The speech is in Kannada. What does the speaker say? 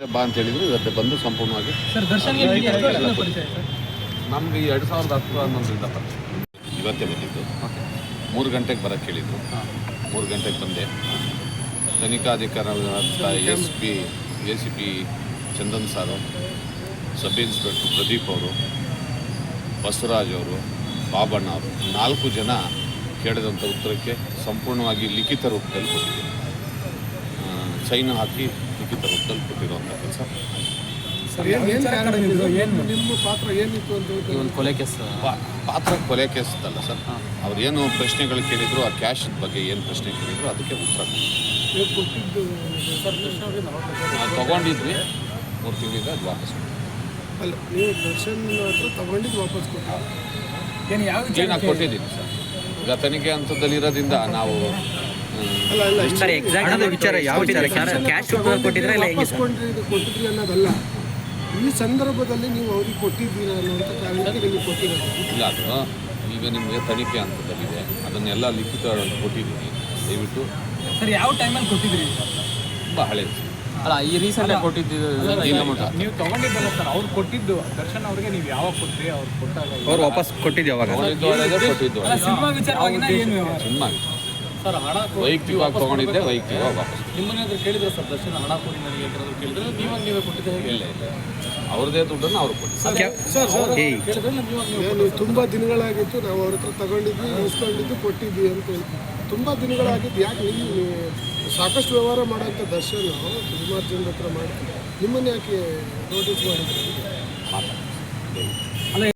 ಬಾ ಅಂತ ಹೇಳಿದ್ರು. ಇವತ್ತು ಬಂದು ಸಂಪೂರ್ಣವಾಗಿ ನಮಗೆ 2010-11ರಿಂದ ಪರಿಚಯ. ಇವತ್ತೇ ಬಂದಿದ್ದು. 3 ಗಂಟೆಗೆ ಬರೋಕ್ಕೆ ಹೇಳಿದರು. 3 ಗಂಟೆಗೆ ಬಂದೆ. ತನಿಖಾಧಿಕಾರಿಗಳಾದ ACP ಚಂದನ್ ಸಾರು, ಸಬ್ ಇನ್ಸ್ಪೆಕ್ಟರ್ ಪ್ರದೀಪ್ ಅವರು, ಬಸವರಾಜ್ ಅವರು, ಬಾಬಣ್ಣ ಅವರು 4 ಜನ ಕೇಳಿದಂಥ ಉತ್ತರಕ್ಕೆ ಸಂಪೂರ್ಣವಾಗಿ ಲಿಖಿತ ರೂಪದಲ್ಲಿ ಕೊಟ್ಟಿದ್ದೀವಿ. ಸೈನ್ ಹಾಕಿ ಲಿಖಿತ ರೂಪದಲ್ಲಿ ಕೊಟ್ಟಿರುವಂಥ ಕೆಲಸ. ನಿಮ್ಮ ಪಾತ್ರ ಏನಿತ್ತು ಅಂತ ಕೊಲೆ ಕೇಸ್ ಪಾತ್ರ ಕೊಲೆ ಕೇಸ್ ಅಲ್ಲ ಸರ್. ಅವ್ರು ಏನು ಪ್ರಶ್ನೆಗಳು ಕೇಳಿದ್ರು, ಆ ಕ್ಯಾಶ್ ಬಗ್ಗೆ ಏನು ಪ್ರಶ್ನೆ ಕೇಳಿದ್ರು ಅದಕ್ಕೆ ಉತ್ತರ ಕೊಟ್ಟಿದ್ದು ನಾವು ತೊಗೊಂಡಿದ್ವಿ. 3 ತಿಂಗಳಿಂದ ಅದು ವಾಪಸ್ ಅಲ್ಲ, ನೀವು ದರ್ಶನ್ ಹತ್ರ ತೊಗೊಂಡಿದ್ದು ವಾಪಸ್ ಕೊಟ್ಟು ಕ್ಲೀನಾಗಿ ಕೊಟ್ಟಿದ್ದೀನಿ ಸರ್. ಈಗ ತನಿಖೆ ಹಂತದಲ್ಲಿ ಇರೋದ್ರಿಂದ ನಾವು ಕೊಟ್ಟಿದ್ರಿ ಅನ್ನೋದಲ್ಲ, ಈ ಸಂದರ್ಭದಲ್ಲಿ ನೀವು ಅವ್ರಿಗೆ ಕೊಟ್ಟಿದ್ದೀರಾ ಅನ್ನುವಂಥ ಕಾರಣಕ್ಕೆ ನಿಮಗೆ ಕೊಟ್ಟಿರೋದು ಇಲ್ಲ. ಅದು ಈಗ ನಿಮಗೆ ತನಿಖೆ ಹಂತದಲ್ಲಿದೆ, ಅದನ್ನೆಲ್ಲ ಲಿಖಿತ ಕೊಟ್ಟಿದ್ದೀನಿ. ದಯವಿಟ್ಟು ಸರ್ ಯಾವ ಟೈಮಲ್ಲಿ ಕೊಟ್ಟಿದ್ರಿ? ತುಂಬ ಹಳೇದು ಅಲ್ಲ, ಈ ರೀಸೆಂಟ್ ಕೊಟ್ಟಿದ್ದು ನೀವು ತಗೊಂಡಿದ್ದಲ್ಲ ಸರ್. ಅವ್ರು ಕೊಟ್ಟಿದ್ದು ದರ್ಶನ್ ಅವ್ರಿಗೆ ನೀವು ಯಾವಾಗ ಕೊಟ್ಟಿರಿ? ಅವ್ರು ಕೊಟ್ಟಾಗ ಅವ್ರು ವಾಪಸ್ ಕೊಟ್ಟಿದ್ದು ಯಾವಾಗ? ಕೊಟ್ಟಿದ್ದು ಸಿನಿಮಾ ವಿಚಾರವಾಗಿ ಸಿನಿಮಾ ಸರ್ ಹಣ ವೈಯಕ್ತಿಕವಾಗಿ ತೊಗೊಂಡಿದ್ದೆ. ವೈಯಕ್ತಿಕವಾಗಿ ವಾಪಸ್ ನಿಮ್ಮನ್ನ ಕೇಳಿದ್ರೆ ಸರ್ ದರ್ಶನ್ ಹಣ ಕೊಡಿ ನನಗೆ ಏನಾದ್ರು ಕೇಳಿದ್ರೆ ನೀವೇ ಕೊಟ್ಟಿದ್ದೆ ಹೇಗೆ? ಇಲ್ಲ ಅವ್ರದ್ದೇ ದುಡ್ಡನ್ನು ಅವ್ರು ಕೊಟ್ಟಿದ್ದಾರೆ. ನೀವು ತುಂಬ ದಿನಗಳಾಗಿತ್ತು ನಾವು ಅವ್ರ ಹತ್ರ ತಗೊಂಡಿದ್ವಿ, ಇಸ್ಕೊಂಡಿದ್ದು, ಕೊಟ್ಟಿದ್ವಿ ಅಂತ ಹೇಳಿ ತುಂಬ ದಿನಗಳಾಗಿದ್ದು. ಯಾಕೆ ನೀವು ಸಾಕಷ್ಟು ವ್ಯವಹಾರ ಮಾಡೋಂಥ ದರ್ಶನ್ ಸುಮಾರು ಜನರ ಹತ್ರ ಮಾಡಿ ನಿಮ್ಮನ್ನು ಯಾಕೆ ನೋಟಿಸ್ ಮಾಡಿದ್ರು?